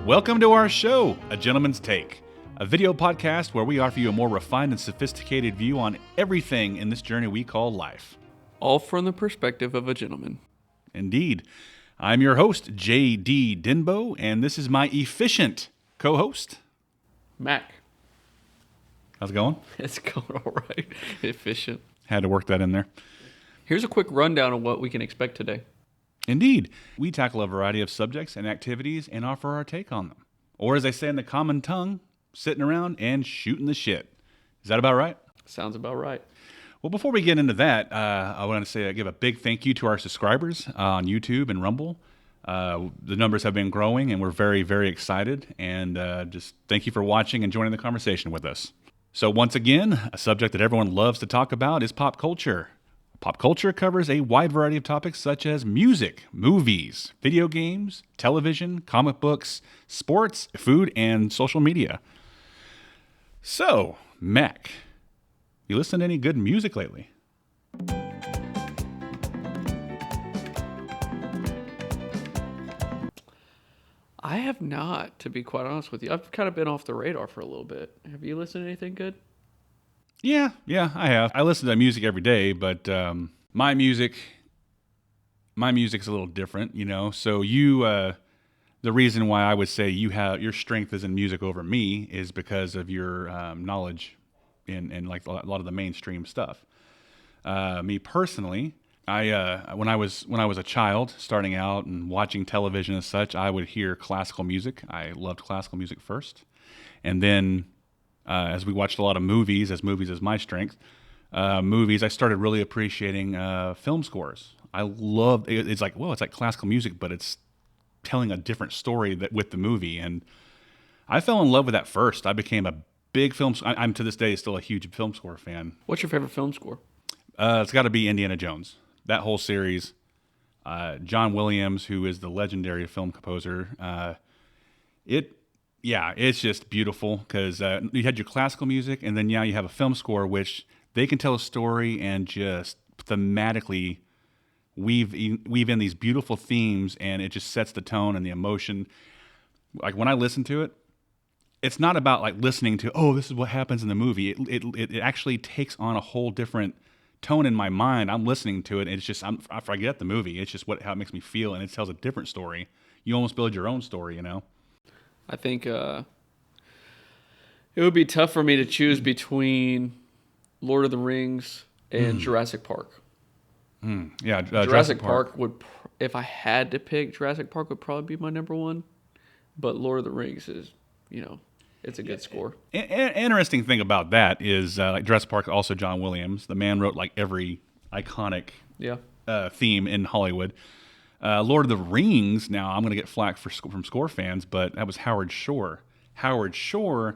Welcome to our show, A Gentleman's Take, a video podcast where we offer you a more refined and sophisticated view on everything in this journey we call life. All from the perspective of a gentleman. Indeed. I'm your host, J.D. Denbow, and this is my efficient co-host, Mac. How's it going? It's going all right. Efficient. Had to work that in there. Here's a quick rundown of what we can expect today. Indeed. We tackle a variety of subjects and activities and offer our take on them. Or as they say in the common tongue, sitting around and shooting the shit. Is that about right? Sounds about right. Well, before we get into that, I want to give a big thank you to our subscribers on YouTube and Rumble. The numbers have been growing, and we're very, very excited. And just thank you for watching and joining the conversation with us. So once again, a subject that everyone loves to talk about is pop culture. Pop culture covers a wide variety of topics such as music, movies, video games, television, comic books, sports, food, and social media. So, Mac, you listen to any good music lately? I have not, to be quite honest with you. I've kind of been off the radar for a little bit. Have you listened to anything good? Yeah, I have. I listen to music every day, but my music's a little different, you know. So the reason why I would say your strength is in music over me is because of your knowledge in like a lot of the mainstream stuff. Me personally, when I was a child, starting out and watching television as such, I would hear classical music. I loved classical music first, and then as we watched a lot of movies, as movies is my strength, I started really appreciating film scores. I love it's like classical music, but it's telling a different story with the movie, and I fell in love with that first. I became a big I'm to this day still a huge film score fan. What's your favorite film score? It's got to be Indiana Jones. That whole series. John Williams, who is the legendary film composer, it's just beautiful because you had your classical music, and then now you have a film score, which they can tell a story and just thematically weave in these beautiful themes, and it just sets the tone and the emotion. Like when I listen to it, it's not about like listening to, oh, this is what happens in the movie. It actually takes on a whole different tone in my mind. I'm listening to it, and it's just I forget the movie. It's just how it makes me feel, and it tells a different story. You almost build your own story, you know. I think it would be tough for me to choose between Lord of the Rings and Jurassic Park. Yeah, Jurassic Park would, if I had to pick, Jurassic Park would probably be my number one. But Lord of the Rings is, it's a good score. Interesting thing about that is like Jurassic Park, also John Williams. The man wrote like every iconic theme in Hollywood. Lord of the Rings, now I'm going to get flack from score fans, but that was Howard Shore. Howard Shore,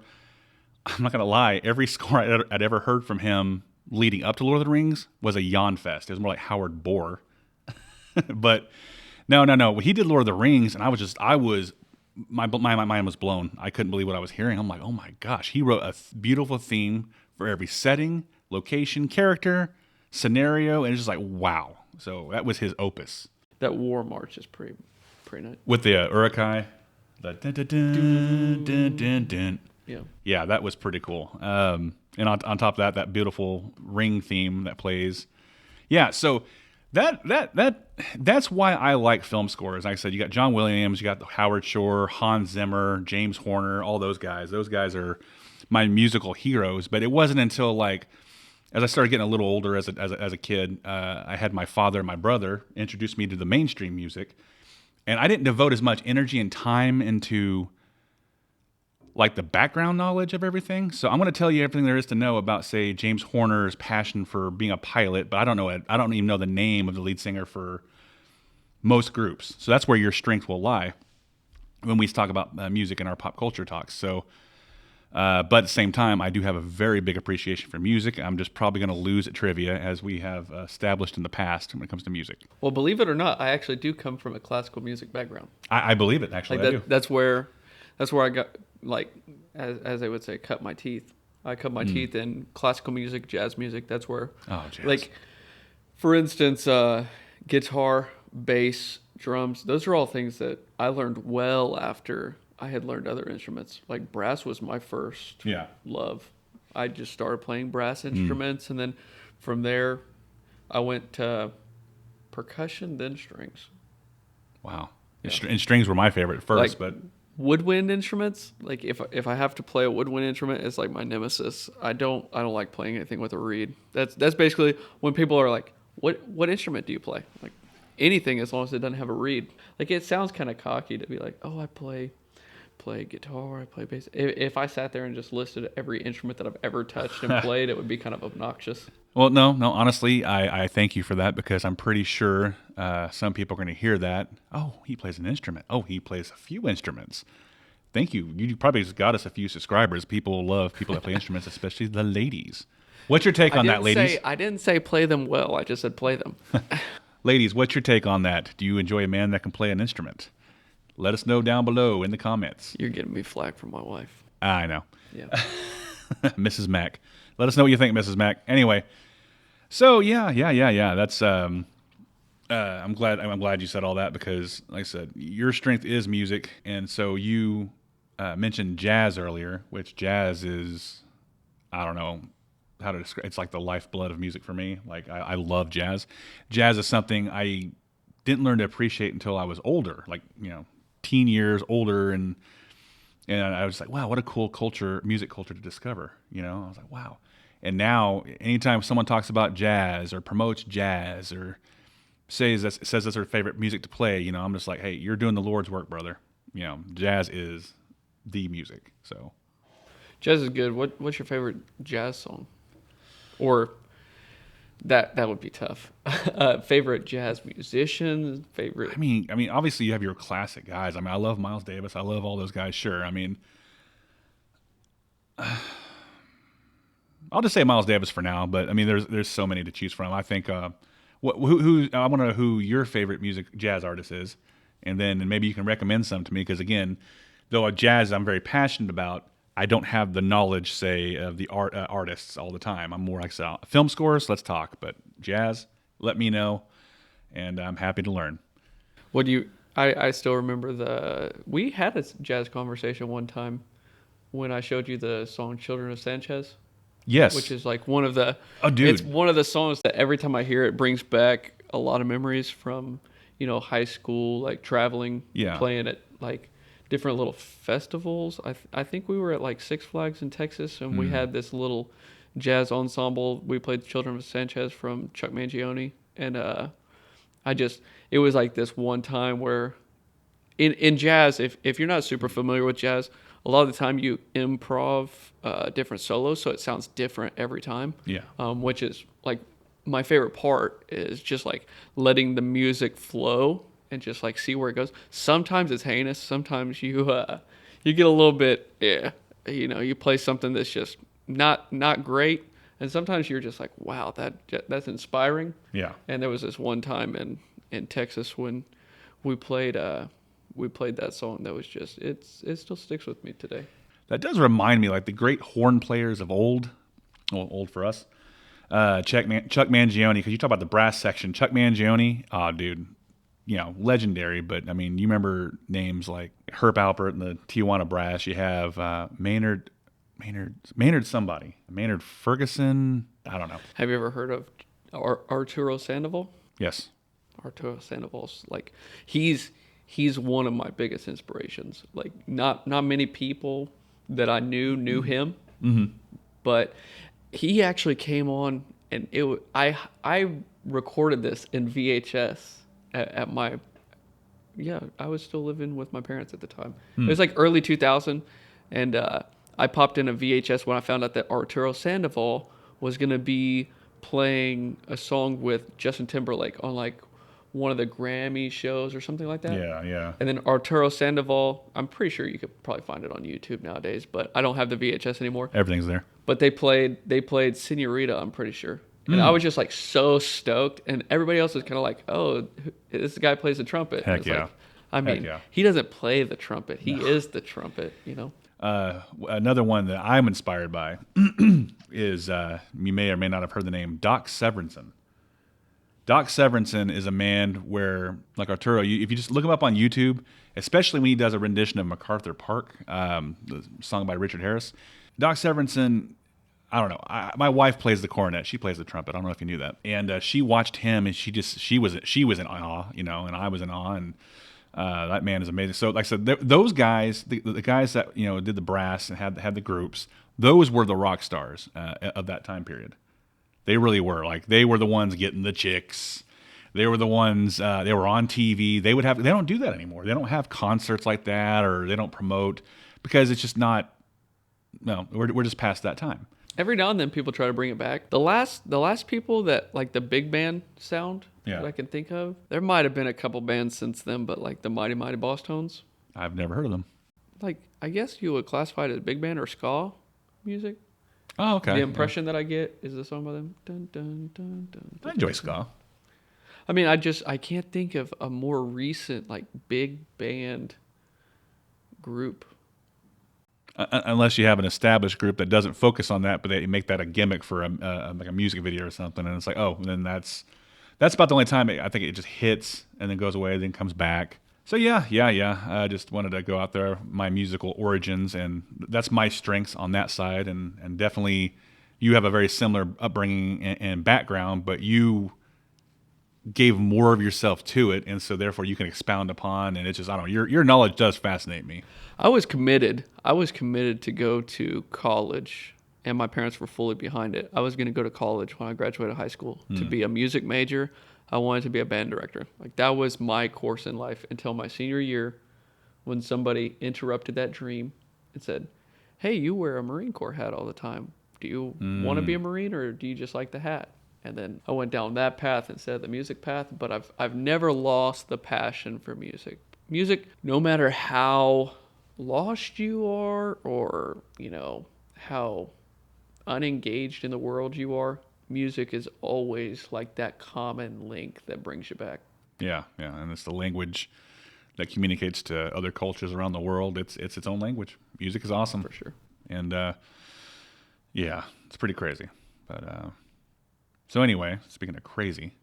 I'm not going to lie, every score I'd ever heard from him leading up to Lord of the Rings was a yawn fest. It was more like Howard Bohr. But no. When he did Lord of the Rings, and my mind was blown. I couldn't believe what I was hearing. I'm like, oh my gosh, he wrote a beautiful theme for every setting, location, character, scenario, and it's just like, wow. So that was his opus. That war march is pretty nice. With the Uruk-hai, the dun, dun, dun, dun, dun, dun. Yeah, that was pretty cool. And on top of that beautiful ring theme that plays. Yeah, so that's why I like film scores. Like I said, you got John Williams, you got Howard Shore, Hans Zimmer, James Horner, all those guys. Those guys are my musical heroes. But it wasn't until like, as I started getting a little older as a kid, I had my father and my brother introduce me to the mainstream music, and I didn't devote as much energy and time into like the background knowledge of everything. So I'm going to tell you everything there is to know about, say, James Horner's passion for being a pilot, but I don't even know the name of the lead singer for most groups. So that's where your strength will lie when we talk about music in our pop culture talks. So. But at the same time, I do have a very big appreciation for music. I'm just probably going to lose at trivia, as we have established in the past when it comes to music. Well, believe it or not, I actually do come from a classical music background. I believe it, actually. Like I do. That's where I got, like, as they would say, cut my teeth. I cut my teeth in classical music, jazz music. That's where, jazz. Like, for instance, guitar, bass, drums. Those are all things that I learned well after I had learned other instruments. Like brass was my first Yeah. love. I just started playing brass instruments, and then from there, I went to percussion, then strings. Wow. Yeah. And strings were my favorite at first, Like but woodwind instruments. Like if I have to play a woodwind instrument, it's like my nemesis. I don't like playing anything with a reed. That's basically when people are like, what instrument do you play? Like anything as long as it doesn't have a reed. Like it sounds kind of cocky to be like, oh, I play guitar, I play bass. If I sat there and just listed every instrument that I've ever touched and played, it would be kind of obnoxious. well, no. Honestly, I thank you for that because I'm pretty sure some people are going to hear that. Oh, he plays an instrument. Oh, he plays a few instruments. Thank you. You probably just got us a few subscribers. People love people that play instruments, especially the ladies. What's your take on that, ladies? I didn't say play them well. I just said play them. Ladies, what's your take on that? Do you enjoy a man that can play an instrument? Let us know down below in the comments. You're getting me flack from my wife. I know. Yeah. Mrs. Mac. Let us know what you think, Mrs. Mac. Anyway, so yeah. That's I'm glad you said all that because, like I said, your strength is music, and so you mentioned jazz earlier, which jazz is, I don't know how to describe. It's like the lifeblood of music for me. Like I love jazz. Jazz is something I didn't learn to appreciate until I was older, like teen years older, and I was like, wow, what a cool music culture to discover. I was like, wow. And now, anytime someone talks about jazz or promotes jazz or says that's their favorite music to play, I'm just like, hey, you're doing the Lord's work, brother. Jazz is the music. So, Jazz is good. What's your favorite jazz song? Or that would be tough. Favorite jazz musician? Favorite? I mean, obviously you have your classic guys. I mean, I love Miles Davis. I love all those guys. Sure. I mean, I'll just say Miles Davis for now. But I mean, there's so many to choose from. I think I want to know who your favorite jazz artist is, and maybe you can recommend some to me. Because again, though jazz I'm very passionate about, I don't have the knowledge, say, of the artists all the time. I'm more like film scores. Let's talk. But jazz, let me know, and I'm happy to learn. What do you? I still remember we had a jazz conversation one time when I showed you the song "Children of Sanchez." Yes, which is like one of the. Oh, dude! It's one of the songs that every time I hear it brings back a lot of memories from high school, like traveling, playing at like different little festivals. I think we were at like Six Flags in Texas, and we had this little jazz ensemble. We played Children of Sanchez from Chuck Mangione, and it was like this one time where in jazz, if you're not super familiar with jazz, a lot of the time you improv different solos, so it sounds different every time. Yeah. Which is like my favorite part is just like letting the music flow and just like see where it goes. Sometimes it's heinous. Sometimes you get a little bit, you play something that's just not great. And sometimes you're just like, wow, that's inspiring. Yeah. And there was this one time in Texas when we played that song that was just, it still sticks with me today. That does remind me, like the great horn players of old, well, old for us, Chuck Mangione, because you talk about the brass section. Chuck Mangione, oh, dude, legendary. But I mean, you remember names like Herb Alpert and the Tijuana Brass. You have Maynard Ferguson. I don't know. Have you ever heard of Arturo Sandoval? Yes. Arturo Sandoval's like he's one of my biggest inspirations. Like not many people that I knew him, but he actually came on, and I recorded this in VHS at my I was still living with my parents at the time. It was like early 2000, and I popped in a VHS when I found out that Arturo Sandoval was gonna be playing a song with Justin Timberlake on like one of the Grammy shows or something like that. Yeah. And then Arturo Sandoval, I'm pretty sure you could probably find it on YouTube nowadays, but I don't have the VHS anymore. Everything's there. But they played Senorita, I'm pretty sure. And I was just like so stoked, and everybody else was kind of like, "Oh, this guy plays the trumpet." Heck yeah. Like, I mean, he doesn't play the trumpet; he is the trumpet, Another one that I'm inspired by is you may or may not have heard the name Doc Severinsen. Doc Severinsen is a man where, like Arturo, if you just look him up on YouTube, especially when he does a rendition of MacArthur Park, the song by Richard Harris, Doc Severinsen, I don't know. My wife plays the cornet. She plays the trumpet. I don't know if you knew that. And she watched him, and she was in awe, and I was in awe, and that man is amazing. So, like I said, those guys, the guys that did the brass and had the groups, those were the rock stars of that time period. They really were. Like, they were the ones getting the chicks. They were the ones. They were on TV. They don't do that anymore. They don't have concerts like that, or they don't promote because it's just not. No, we're just past that time. Every now and then people try to bring it back. The last people that like the big band sound that I can think of, there might have been a couple bands since then, but like the Mighty Mighty Boss Tones. I've never heard of them. Like, I guess you would classify it as big band or ska music. Oh, okay. The impression that I get is the song by them. Dun, dun, dun, dun, I enjoy ska. I mean, I can't think of a more recent like big band group. Unless you have an established group that doesn't focus on that, but they make that a gimmick for like a music video or something, and it's like, oh, then that's about the only time I think it just hits and then goes away, then comes back. So yeah. I just wanted to go out there, my musical origins, and that's my strengths on that side, and definitely you have a very similar upbringing and background, but you gave more of yourself to it, and so therefore you can expound upon, and it's just, I don't know, your knowledge does fascinate me. I was committed to go to college, and my parents were fully behind it. I was going to go to college when I graduated high school to be a music major. I wanted to be a band director. Like, that was my course in life until my senior year, when somebody interrupted that dream and said, "Hey, you wear a Marine Corps hat all the time. Do you want to be a Marine, or do you just like the hat?" And then I went down that path instead of the music path, but I've never lost the passion for music. Music, no matter how lost you are, or how unengaged in the world you are, music is always like that common link that brings you back. Yeah, and it's the language that communicates to other cultures around the world. It's its own language. Music is awesome. For sure. And it's pretty crazy. But so anyway, speaking of crazy,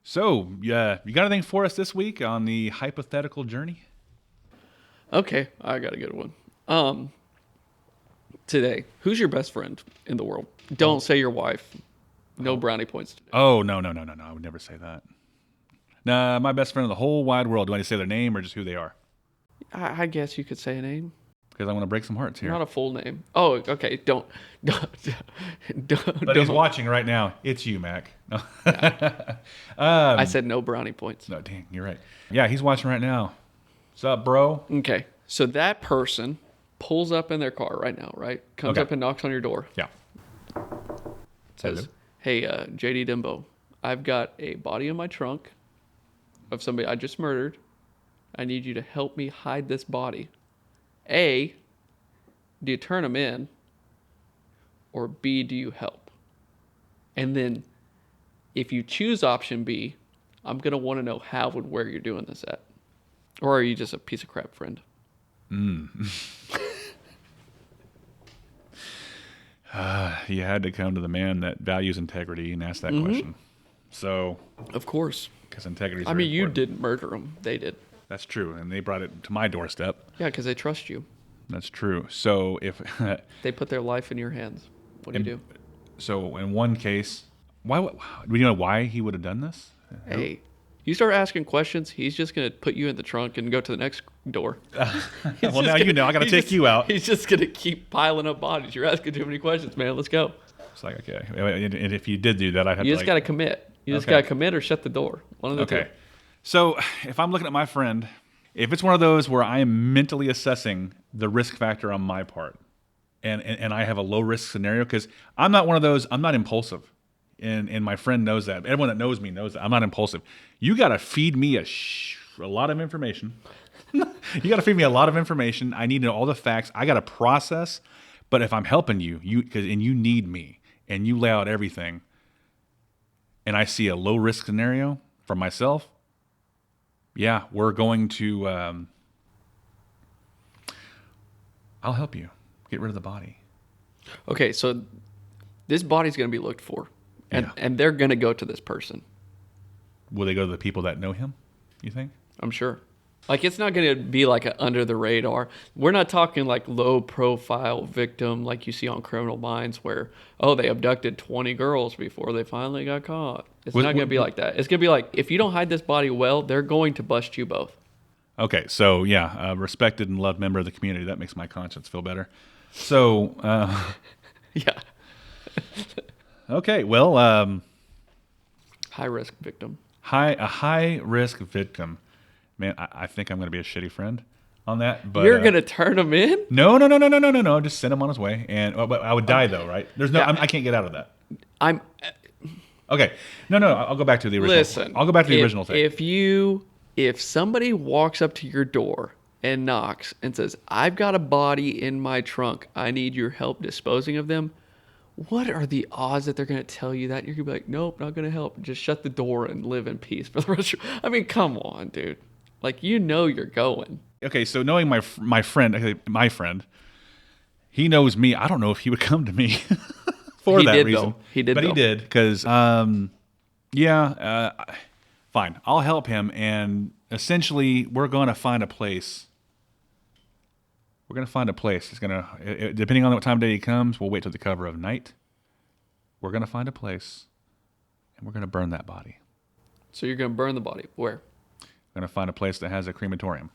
so yeah, you got anything for us this week on the hypothetical journey? Okay, I got a good one. Today, who's your best friend in the world? Don't say your wife. No brownie points today. Oh, no. I would never say that. Nah, my best friend in the whole wide world. Do I need to say their name or just who they are? I guess you could say a name. Because I want to break some hearts here. Not a full name. Oh, okay. Don't. But he's watching right now. It's you, Mac. No. I said no brownie points. No, dang, you're right. Yeah, he's watching right now. What's up, bro? Okay, so that person pulls up in their car right now, right? Comes up and knocks on your door. Yeah. Says, "Hey, JD Denbow, I've got a body in my trunk of somebody I just murdered. I need you to help me hide this body. A, do you turn him in? Or B, do you help? And then if you choose option B, I'm going to want to know how and where you're doing this at. Or are you just a piece of crap friend?" You had to come to the man that values integrity and ask that question. So, Of course. because integrity is I mean, very you important. didn't murder him. They did. That's true, and they brought it to my doorstep. Yeah, because they trust you. That's true. So if They put their life in your hands. What do you do? so in one case, do we know why he would have done this? Hey, you start asking questions, he's just going to put you in the trunk and go to the next door. Well, now you know. I got to take you out. He's just going to keep piling up bodies. You're asking too many questions, man. Let's go. It's like, okay. And if you did do that, I'd have You to just got to commit. You just Okay. got to commit or shut the door. One of the Okay. two. So if I'm looking at my friend, if it's one of those where I am mentally assessing the risk factor on my part, and I have a low risk scenario, because I'm not one of those, I'm not impulsive. And my friend knows that. Everyone that knows me knows that. I'm not impulsive. You got to feed me a lot of information. You got to feed me a lot of information. I need to know all the facts. I got to process. But if I'm helping you, and you need me, and you lay out everything, and I see a low risk scenario for myself, yeah, we're going to I'll help you get rid of the body. Okay, so this body's going to be looked for, and Yeah. and they're going to go to this person. Will they go to the people that know him, you think? I'm sure. Like, it's not going to be like an under the radar. We're not talking like low profile victim like you see on Criminal Minds where, oh, they abducted 20 girls before they finally got caught. It's not going to be like that. It's going to be like, if you don't hide this body well, they're going to bust you both. Okay, so yeah, a respected and loved member of the community. That makes my conscience feel better. So, Yeah. okay, well, High risk victim. a high risk victim. Man, I think I'm going to be a shitty friend on that. But You're going to turn them in? No. Just send him on his way, and but I would die though, right? There's no, Yeah. I can't get out of that. I'm. Okay, no, I'll go back to the original. Listen. I'll go back to the original thing. If somebody walks up to your door and knocks and says, "I've got a body in my trunk. I need your help disposing of them," what are the odds that they're going to tell you that? You're going to be like, "Nope, not going to help. Just shut the door and live in peace for the rest of your..." I mean, come on, dude. Like, you know you're going. Okay, so knowing my friend, he knows me. I don't know if he would come to me for that reason. He did, but though. he did because, fine. I'll help him, and essentially, we're going to find a place. We're going to find a place. It's going depending on what time of day he comes, we'll wait till the cover of night. We're going to find a place, and we're going to burn that body. So you're going to burn the body. Where? We're going to find a place that has a crematorium.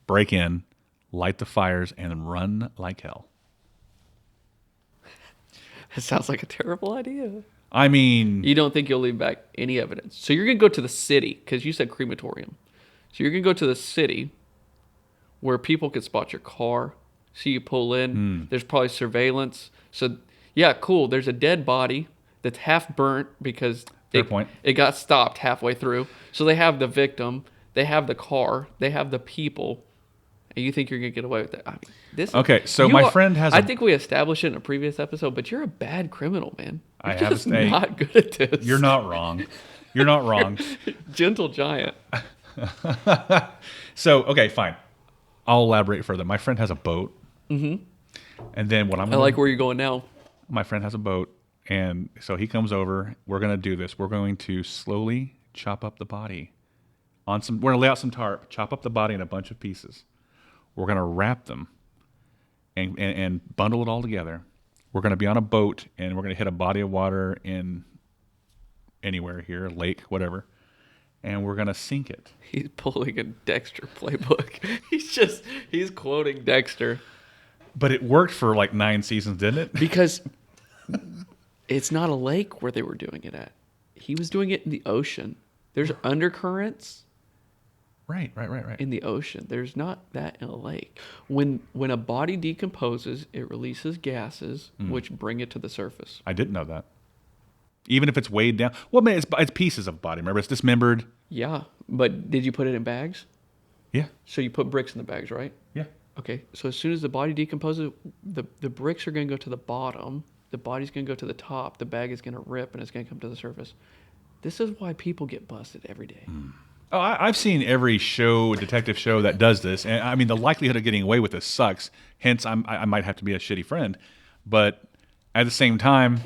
Break in, light the fires, and run like hell. It sounds like a terrible idea. I mean, You don't think you'll leave back any evidence. So you're going to go to the city, because you said crematorium. So you're going to go to the city where people could spot your car, see you pull in. There's probably surveillance. So, yeah, cool. There's a dead body that's half burnt because Fair point. It got stopped halfway through. So they have the victim, they have the car, they have the people. And you think you're going to get away with that? I mean, this Okay, so you my are- friend has I a- think we established it in a previous episode, but you're a bad criminal, man. You're I have a just say. not good at this. you're not wrong. You're not wrong. Gentle giant. So, okay, fine. I'll elaborate further. My friend has a boat. Mm-hmm. And then what I'm I gonna like where you're going now. my friend has a boat, and so he comes over. We're going to do this. We're going to slowly chop up the body. We're going to lay out some tarp, chop up the body in a bunch of pieces. We're going to wrap them and bundle it all together. We're going to be on a boat, and we're going to hit a body of water in anywhere here, lake, whatever, and we're going to sink it. He's pulling a Dexter playbook. He's quoting Dexter. But it worked for like 9 seasons, didn't it? Because it's not a lake where they were doing it at. He was doing it in the ocean. There's undercurrents Right. in the ocean. There's not that in a lake. When a body decomposes, it releases gases which bring it to the surface. I didn't know that. Even if it's weighed down. Well, man, it's pieces of body. Remember, it's dismembered. Yeah, but did you put it in bags? Yeah. So you put bricks in the bags, right? Yeah. Okay, so as soon as the body decomposes, the bricks are going to go to the bottom. The body's going to go to the top. The bag is going to rip, and it's going to come to the surface. This is why people get busted every day. Oh, I've seen every detective show that does this, and I mean the likelihood of getting away with this sucks. Hence, I might have to be a shitty friend, but at the same time,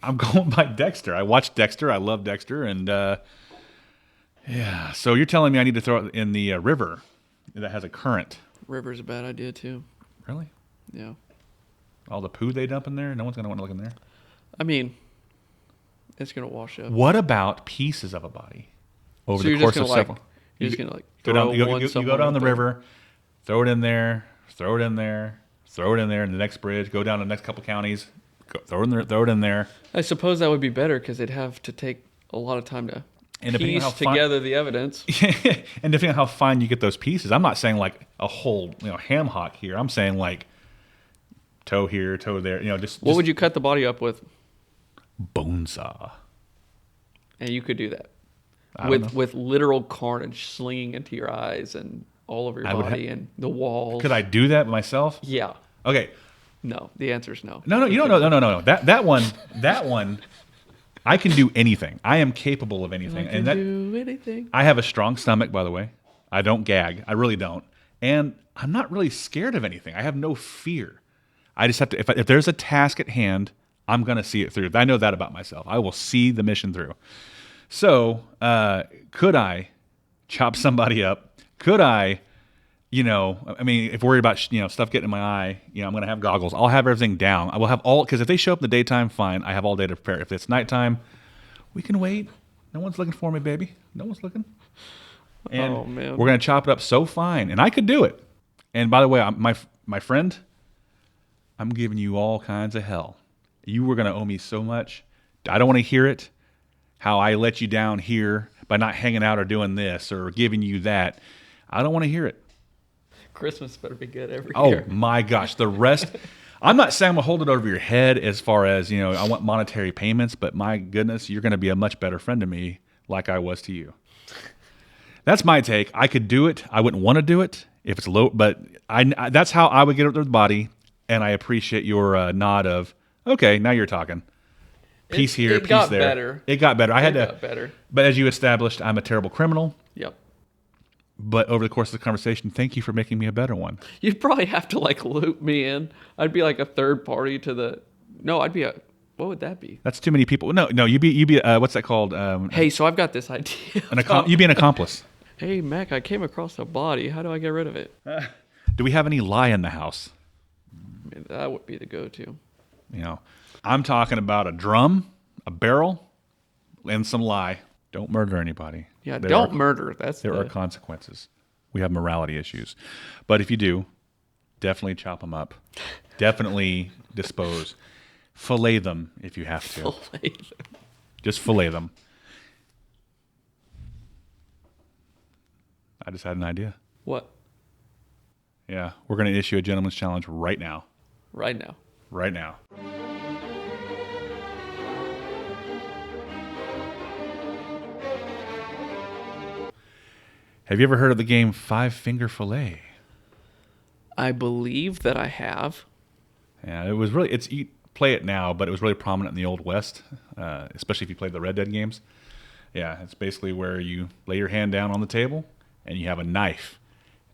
I'm going by Dexter. I watched Dexter. I love Dexter, and yeah. So you're telling me I need to throw it in the river that has a current? River's a bad idea too. Really? Yeah. All the poo they dump in there, no one's gonna want to look in there. I mean, it's going to wash up. What about pieces of a body over So the you're course just of gonna, several? You're just going to like Go throw down, you one go somewhere down the up there. river, throw it in there, throw it in there, throw it in there, and the next bridge, go down the next couple counties, throw it in there. I suppose that would be better because they'd have to take a lot of time to And depending on piece how fine- together the evidence. And depending on how fine you get those pieces, I'm not saying like a whole ham hock here. I'm saying like toe here, toe there. What would you cut the body up with? bone saw? And you could do that I don't know. with literal carnage slinging into your eyes and all over your I would body and the walls. Could I do that myself? Yeah. Okay. No. The answer is no. No. You don't know. No. That one. I can do anything. I am capable of anything, I can do anything. I have a strong stomach, by the way. I don't gag. I really don't. And I'm not really scared of anything. I have no fear. I just have to, if there's a task at hand, I'm going to see it through. I know that about myself. I will see the mission through. So, could I chop somebody up? Could I, I mean, if worried about, stuff getting in my eye, I'm going to have goggles. I'll have everything down. I will have because if they show up in the daytime, fine. I have all day to prepare. If it's nighttime, we can wait. No one's looking for me, baby. No one's looking. And Oh, man. we're going to chop it up so fine. And I could do it. And by the way, my friend, I'm giving you all kinds of hell. You were going to owe me so much. I don't want to hear it. How I let you down here by not hanging out or doing this or giving you that. I don't want to hear it. Christmas better be good every Oh year. my gosh. The rest, I'm not saying I'm going to hold it over your head as far as, I want monetary payments, but my goodness, you're going to be a much better friend to me like I was to you. That's my take. I could do it. I wouldn't want to do it if it's low, but that's how I would get up to the body. And I appreciate your nod of, okay, now you're talking. Piece here, it piece got there. better. It got better. It got better. But as you established, I'm a terrible criminal. Yep. But over the course of the conversation, thank you for making me a better one. You'd probably have to like loop me in. I'd be like a third party to the. No, I'd be a. What would that be? That's too many people. No, you'd be what's that called? Hey, so I've got this idea. You'd be an accomplice. Hey, Mac, I came across a body. How do I get rid of it? Do we have any lie in the house? I mean, that would be the go-to. I'm talking about a drum, a barrel, and some lie. Don't murder anybody. Yeah, don't murder. There are consequences. We have morality issues. But if you do, definitely chop them up. Definitely dispose. Fillet them if you have to. Fillet them. Just fillet them. I just had an idea. What? Yeah, we're going to issue a gentleman's challenge right now. Right now. Right now. Have you ever heard of the game Five Finger Fillet? I believe that I have. Yeah, it was really, you play it now, but it was really prominent in the Old West, especially if you played the Red Dead games. Yeah, it's basically where you lay your hand down on the table and you have a knife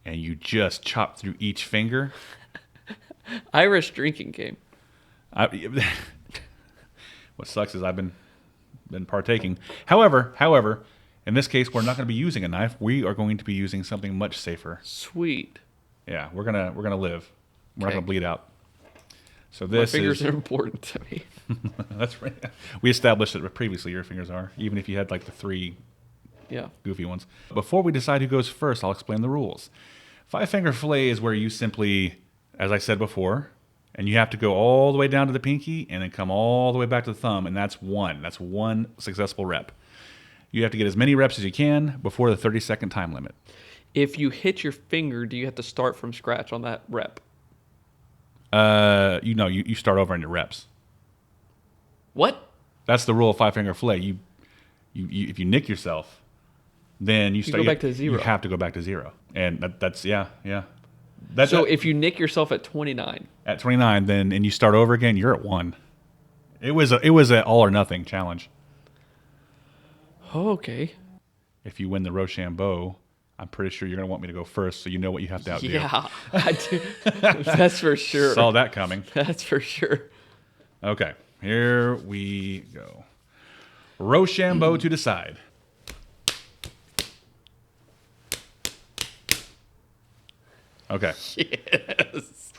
and you chop through each finger. Irish drinking game. What sucks is I've been partaking. However, in this case, we're not going to be using a knife. We are going to be using something much safer. Sweet. Yeah, we're gonna live. We're not Okay. gonna bleed out. So My this fingers is are important to me. that's right. We established it previously. Your fingers are, even if you had like the three Yeah. goofy ones. Before we decide who goes first, I'll explain the rules. Five finger fillet is where you simply, as I said before, and you have to go all the way down to the pinky and then come all the way back to the thumb, and that's one. That's one successful rep. You have to get as many reps as you can before the 30-second time limit. If you hit your finger, do you have to start from scratch on that rep? You start over on your reps. What? That's the rule of five finger fillet. You if you nick yourself, then you go back to zero. You have to go back to zero, and that's yeah. So if you nick yourself at 29, at 29, and you start over again, you're at 1. It was a all or nothing challenge. okay. If you win the Rochambeau, I'm pretty sure you're going to want me to go first, so you know what you have to outdo. Yeah, I do. That's for sure. Saw that coming. That's for sure. Okay, here we go. Rochambeau to decide. Okay. Yes.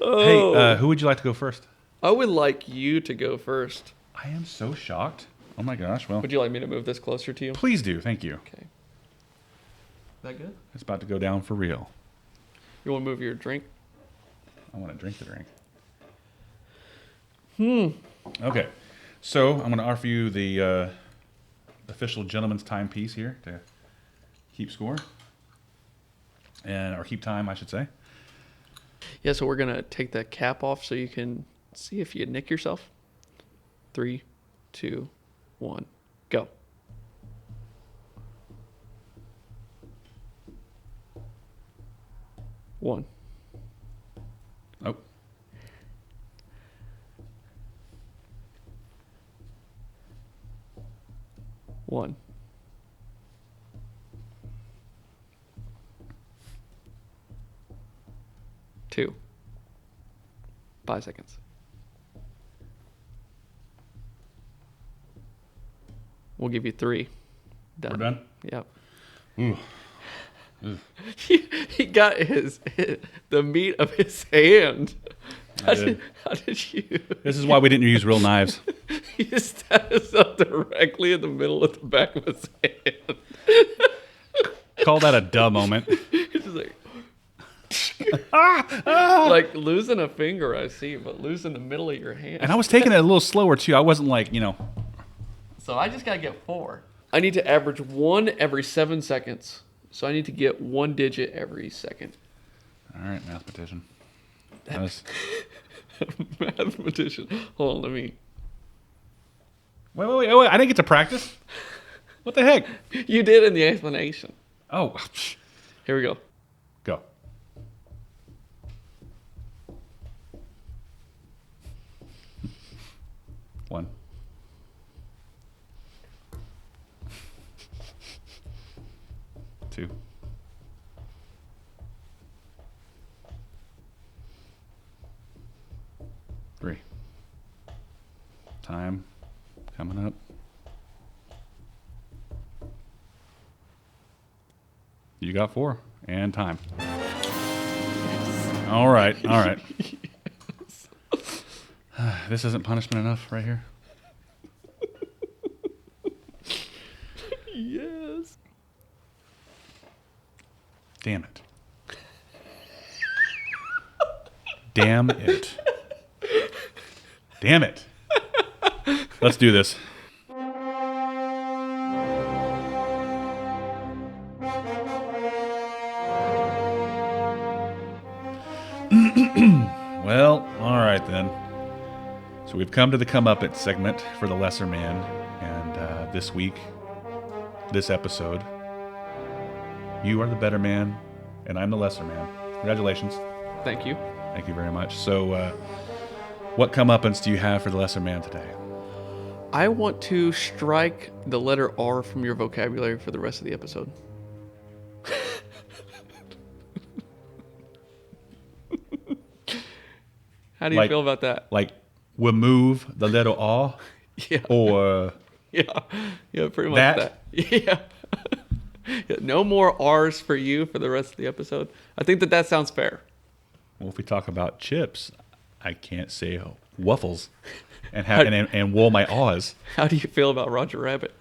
Hey, who would you like to go first? I would like you to go first. I am so shocked. Oh my gosh. Well, Would you like me to move this closer to you? please do. Thank you. Okay. That good? It's about to go down for real. You want to move your drink? I want to drink the drink. Okay. So I'm going to offer you the official gentleman's timepiece here to keep score. Or keep time, I should say. Yeah, so we're going to take the cap off so you can see if you nick yourself. 3, 2, 1, go. One. Oh. One. 2. 5 seconds. We'll give you 3. Done. We're done? Yep. Ooh. He got the meat of his hand. How did you? This is why we didn't use real knives. He stabbed himself directly in the middle of the back of his hand. Call that a duh moment. He's just like losing a finger, I see, but losing the middle of your hand. And I was taking it a little slower too. I wasn't like, So I just gotta get 4. I need to average 1 every 7 seconds. So I need to get 1 digit every second. All right, mathematician. Mathematician. Hold on, let me. Wait. I didn't get to practice. What the heck? You did in the explanation. Oh. Here we go. Go. One. 2. 3. Time coming up. You got 4 and time. All right. This isn't punishment enough right here. Yes. Damn it. Damn it. Damn it. Let's do this. Well, all right then. So we've come to the Comeuppance segment for the lesser man, and this week, this episode, you are the better man, and I'm the lesser man. Congratulations. Thank you. Thank you very much. So, what comeuppance do you have for the lesser man today? I want to strike the letter R from your vocabulary for the rest of the episode. How do you feel about that? Like, remove the letter R? Yeah. Or Yeah, pretty much that? Yeah. Yeah. No more R's for you for the rest of the episode. I think that sounds fair. Well, if we talk about chips, I can't say waffles and roll my R's. How do you feel about Roger Rabbit?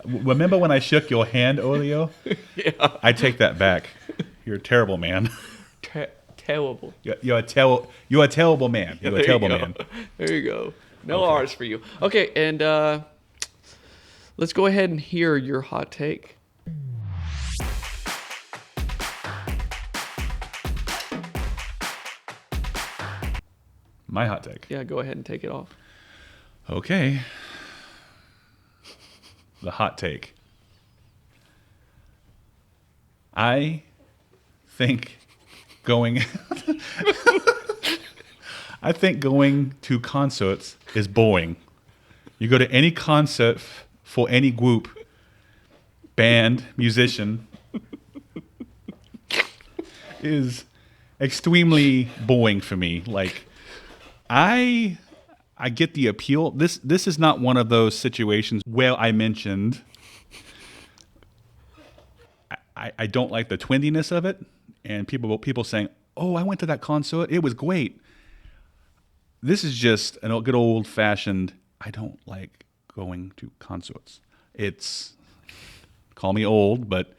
Remember when I shook your hand earlier? Yeah. I take that back. You're a terrible man. Terrible. You're a terrible man. You're a terrible man. There you go. No R's for you. Okay, and let's go ahead and hear your hot take. My hot take. Yeah, go ahead and take it off. Okay. The hot take. I think going to concerts is boring. You go to any concert for any group, band, musician, is extremely boring for me. Like, I get the appeal. This is not one of those situations where I mentioned I don't like the twindiness of it, and people saying, "Oh, I went to that concert. It was great." This is just a good old fashioned. I don't like going to concerts. It's, call me old, but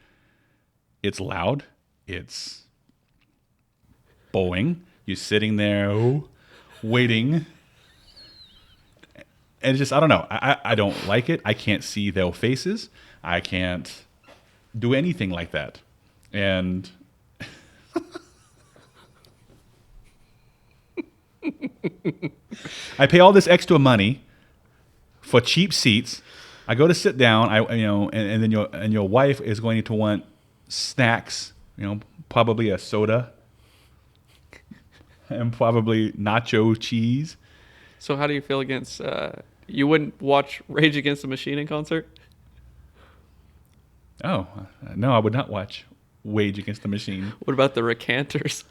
it's loud. It's boring. You're sitting there waiting. And it's just, I don't know. I don't like it. I can't see their faces. I can't do anything like that. And I pay all this extra money for cheap seats. I go to sit down, and then your wife is going to want snacks, probably a soda and probably nacho cheese. So how do you feel against, you wouldn't watch Rage Against the Machine in concert? Oh, no, I would not watch Wage Against the Machine. What about the Recanters?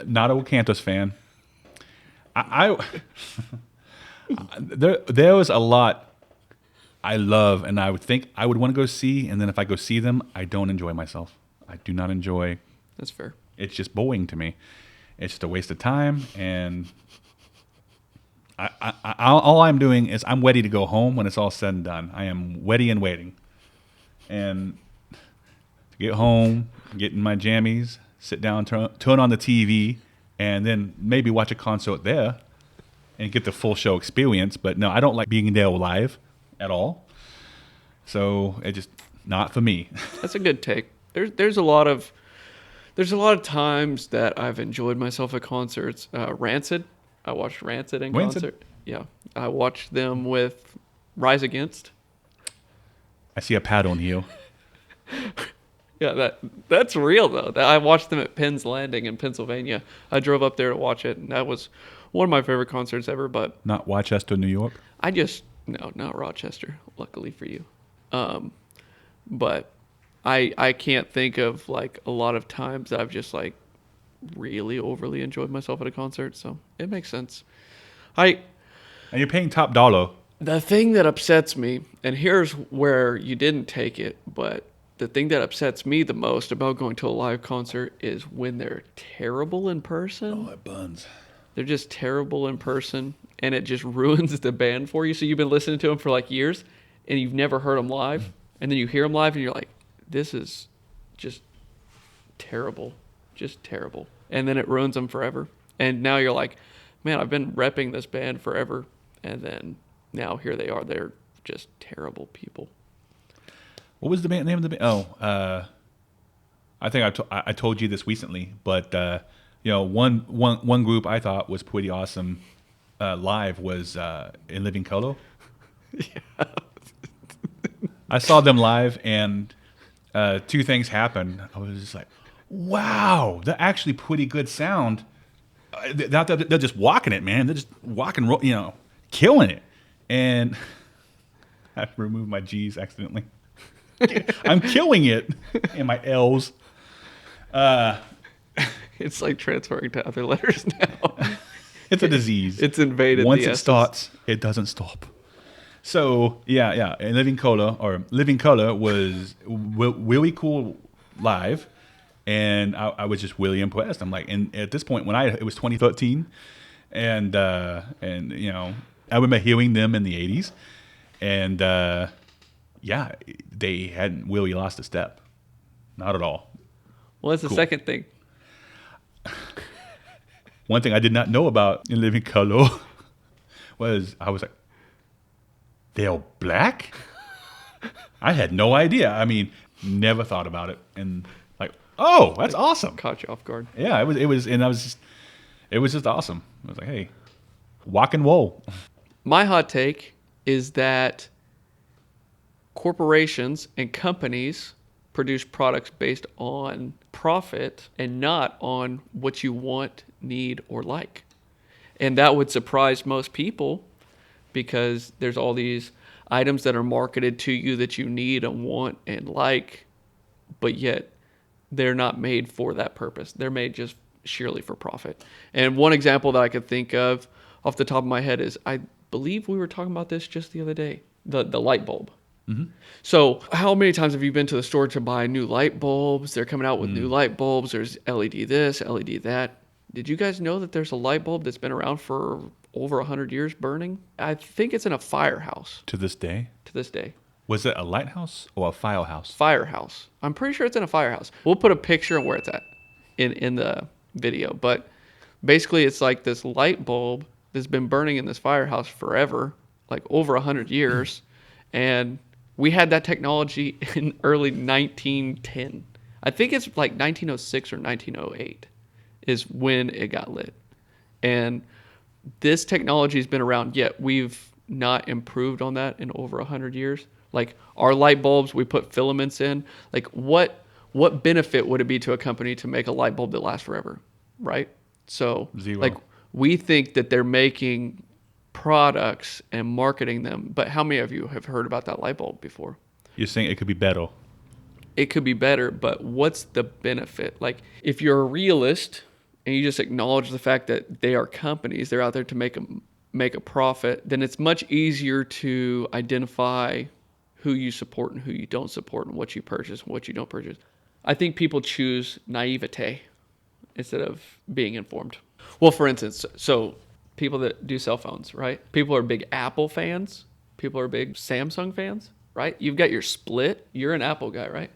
Not a Cantos fan. I there was a lot I love, and I would think I would want to go see, and then if I go see them, I don't enjoy myself. I do not enjoy. That's fair. It's just boring to me. It's just a waste of time, and all I'm doing is I'm ready to go home when it's all said and done. I am ready and waiting, and to get home, get in my jammies, sit down, turn on the TV, and then maybe watch a concert there and get the full show experience. But no, I don't like being there live at all. So it just not for me. That's a good take. There's a lot of times that I've enjoyed myself at concerts. Rancid, I watched Rancid in concert. Yeah, I watched them with Rise Against. I see a pad on you. Yeah, that's real though. I watched them at Penn's Landing in Pennsylvania. I drove up there to watch it, and that was one of my favorite concerts ever. But Not Rochester, New York. no, not Rochester. Luckily for you, but I can't think of like a lot of times that I've just like really overly enjoyed myself at a concert. So it makes sense. And you're paying top dollar. The thing that upsets me, and here's where you didn't take it, but the thing that upsets me the most about going to a live concert is when they're terrible in person. Oh, it buns. They're just terrible in person, and it just ruins the band for you. So you've been listening to them for like years, and you've never heard them live, and then you hear them live, and you're like, this is just terrible. Just terrible. And then it ruins them forever. And now you're like, man, I've been repping this band forever, and then now here they are. They're just terrible people. What was the name of the band? Oh, I think I told you this recently, but one group I thought was pretty awesome live was In Living Color. Yeah. I saw them live, and two things happened. I was just like, wow, they're actually pretty good sound. They're just walking it, man. They're just walking, killing it. And I removed my G's accidentally. I'm killing it in my L's. It's like transferring to other letters now. It's a disease. It's invaded. Once it starts, it doesn't stop. So yeah. And Living Color was really cool live, and I was just really impressed. I'm like, and at this point it was 2013, and I remember hearing them in the 80s, and they hadn't really lost a step, not at all. Well, that's the second thing. One thing I did not know about In Living Color was I was like, they're black? I had no idea. I mean, never thought about it, and like, oh, that's awesome. Caught you off guard. Yeah, it was just awesome. I was like, hey, rock and roll. My hot take is that corporations and companies produce products based on profit and not on what you want, need, or like. And that would surprise most people because there's all these items that are marketed to you that you need and want and like, but yet they're not made for that purpose. They're made just sheerly for profit. And one example that I could think of off the top of my head is, I believe we were talking about this just the other day, the light bulb. Mm-hmm. So how many times have you been to the store to buy new light bulbs? They're coming out with new light bulbs. There's LED this, LED that. Did you guys know that there's a light bulb that's been around for over 100 years burning? I think it's in a firehouse. To this day? To this day. Was it a lighthouse or a firehouse? Firehouse. I'm pretty sure it's in a firehouse. We'll put a picture of where it's at in the video. But basically it's like this light bulb that's been burning in this firehouse forever, like over 100 years. And we had that technology in early 1910. I think it's like 1906 or 1908 is when it got lit. And this technology has been around, yet we've not improved on that in over 100 years. Like our light bulbs, we put filaments in. Like what benefit would it be to a company to make a light bulb that lasts forever, right? So Zero. Like we think that they're making products and marketing them, but how many of you have heard about that light bulb before? You're saying it could be better. it could be better, but what's the benefit? Like, if you're a realist and you just acknowledge the fact that they are companies, they're out there to make a profit, then it's much easier to identify who you support and who you don't support and what you purchase and what you don't purchase. I think people choose naivete instead of being informed. Well, for instance, so people that do cell phones, right? People are big Apple fans. People are big Samsung fans, right? You've got your split. You're an Apple guy, right?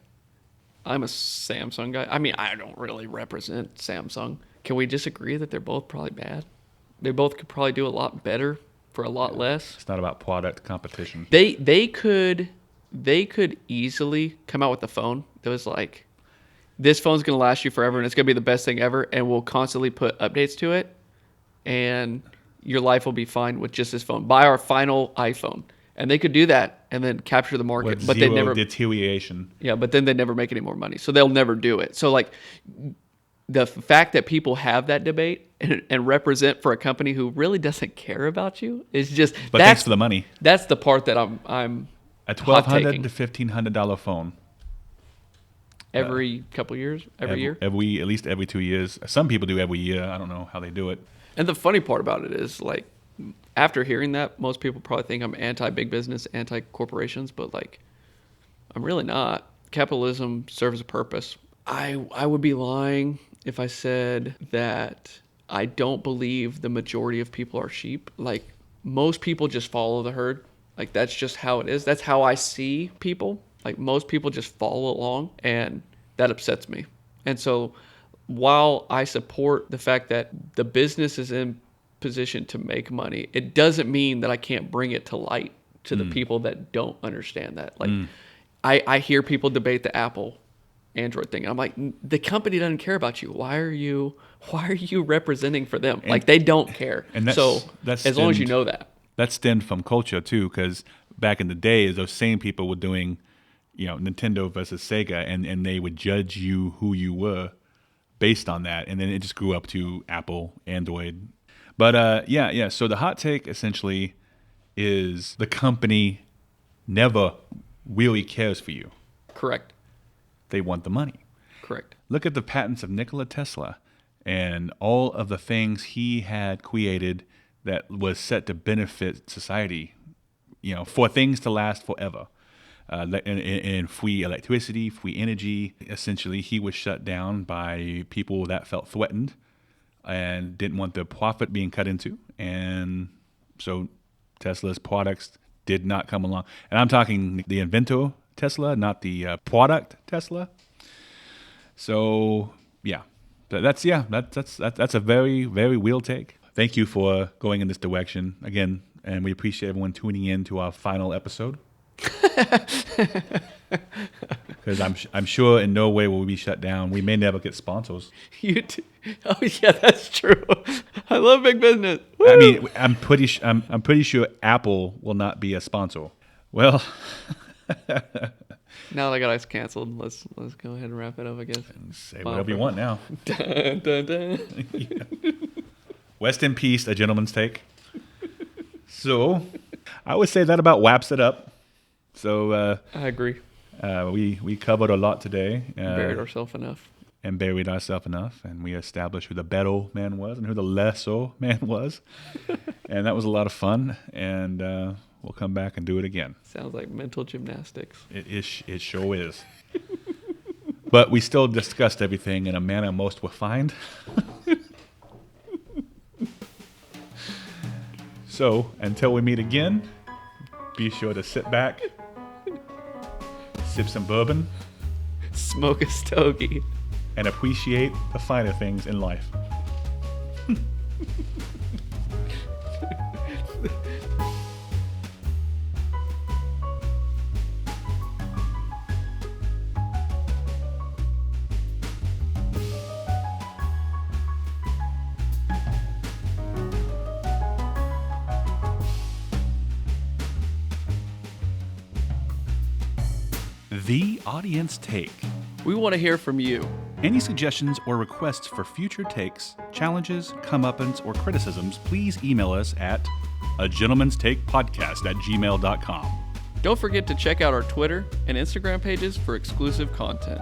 I'm a Samsung guy. I mean, I don't really represent Samsung. Can we just agree that they're both probably bad? They both could probably do a lot better for a lot less. It's not about product competition. They could easily come out with a phone that was like, this phone's going to last you forever and it's going to be the best thing ever, and we'll constantly put updates to it, and your life will be fine with just this phone. Buy our final iPhone. And they could do that and then capture the market. With zero deterioration. Yeah, but then they never make any more money. So they'll never do it. So like the fact that people have that debate and represent for a company who really doesn't care about you is just... But thanks for the money. That's the part that I'm a $1,200 to $1,500 phone. Every couple years? Every year? At least every 2 years. Some people do every year. I don't know how they do it. And the funny part about it is, like, after hearing that, most people probably think I'm anti-big business, anti-corporations, but, like, I'm really not. Capitalism serves a purpose. I would be lying if I said that I don't believe the majority of people are sheep. Like, most people just follow the herd. Like, that's just how it is. That's how I see people. Like, most people just follow along, and that upsets me. And so while I support the fact that the business is in position to make money, it doesn't mean that I can't bring it to light to the people that don't understand that. Like, I hear people debate the Apple Android thing. And I'm like, the company doesn't care about you. Why are you representing for them? Like, they don't care. And that's as long as you know that. That stemmed from culture too, because back in the day, those same people were doing, Nintendo versus Sega, and they would judge you who you were based on that, and then it just grew up to Apple, Android. But yeah. So the hot take essentially is the company never really cares for you. Correct. They want the money. Correct. Look at the patents of Nikola Tesla and all of the things he had created that was set to benefit society, for things to last forever. And free electricity, free energy. Essentially, he was shut down by people that felt threatened and didn't want their profit being cut into. And so Tesla's products did not come along. And I'm talking the inventor Tesla, not the product Tesla. So yeah, that's a very, very real take. Thank you for going in this direction again, and we appreciate everyone tuning in to our final episode. Because I'm sure in no way will we be shut down. We may never get sponsors. Oh yeah, that's true. I love big business. Woo! I mean, I'm pretty sure Apple will not be a sponsor. Well, now that I got us canceled, let's go ahead and wrap it up, I guess. And say whatever you want now. Dun, dun, dun. Yeah. Rest in peace, a gentleman's take. So, I would say that about wraps it up. So I agree. We covered a lot today. Buried ourselves enough. And we established who the better man was and who the lesser man was. And that was a lot of fun. And we'll come back and do it again. Sounds like mental gymnastics. It sure is. But we still discussed everything in a manner most refined. So, until we meet again, be sure to sit back, sip some bourbon, smoke a stogie, and appreciate the finer things in life. The Audience Take. We want to hear from you. Any suggestions or requests for future takes, challenges, comeuppance, or criticisms, please email us at AGentlemansTakePodcast@gmail.com. Don't forget to check out our Twitter and Instagram pages for exclusive content.